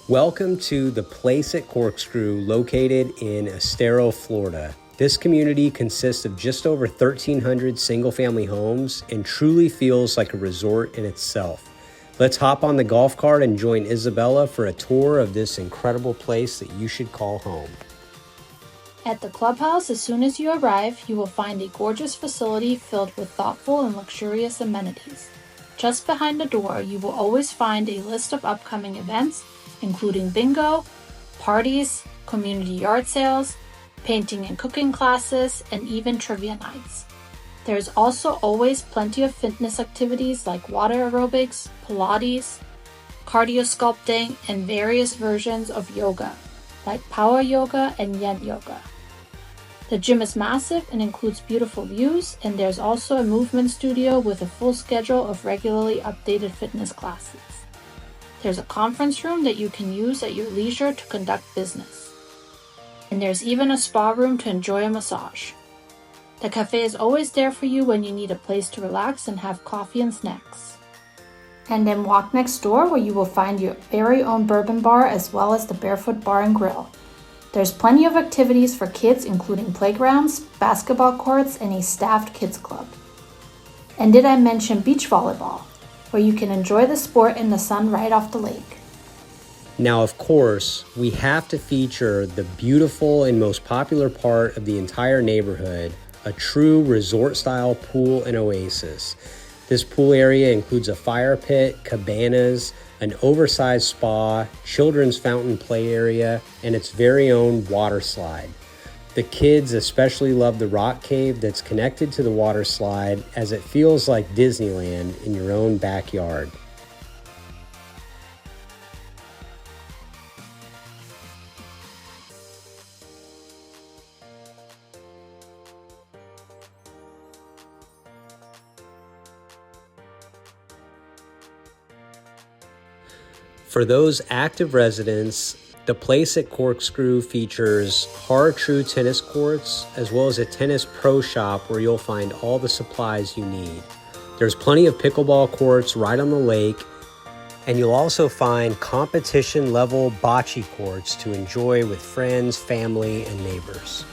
Welcome to the place at Corkscrew located in Estero, Florida. This community consists of just over 1,300 single-family homes and truly feels like a resort in itself. Let's hop on the golf cart and join Isabella for a tour of this incredible place that you should call home. At the clubhouse, as soon as you arrive, you will find a gorgeous facility filled with thoughtful and luxurious amenities. Just behind the door, you will always find a list of upcoming events, including bingo, parties, community yard sales, painting and cooking classes, and even trivia nights. There's also always plenty of fitness activities like water aerobics, Pilates, cardio sculpting, and various versions of yoga, like power yoga and yin yoga. The gym is massive and includes beautiful views, and there's also a movement studio with a full schedule of regularly updated fitness classes. There's a conference room that you can use at your leisure to conduct business. And there's even a spa room to enjoy a massage. The cafe is always there for you when you need a place to relax and have coffee and snacks. And then walk next door where you will find your very own bourbon bar as well as the Barefoot Bar and Grill. There's plenty of activities for kids, including playgrounds, basketball courts, and a staffed kids club. And did I mention beach volleyball, where you can enjoy the sport in the sun right off the lake. Now, of course, we have to feature the beautiful and most popular part of the entire neighborhood, a true resort-style pool and oasis. This pool area includes a fire pit, cabanas, an oversized spa, children's fountain play area, and its very own water slide. The kids especially love the rock cave that's connected to the water slide, as it feels like Disneyland in your own backyard. For those active residents, the place at Corkscrew features hard true tennis courts as well as a tennis pro shop where you'll find all the supplies you need. There's plenty of pickleball courts right on the lake, and you'll also find competition level bocce courts to enjoy with friends, family, and neighbors.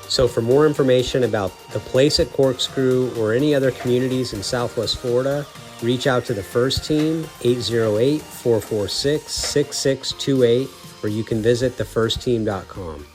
So for more information about the place at Corkscrew or any other communities in Southwest Florida, reach out to the Fuerst Team, 808-446-6628, or you can visit thefuerstteam.com.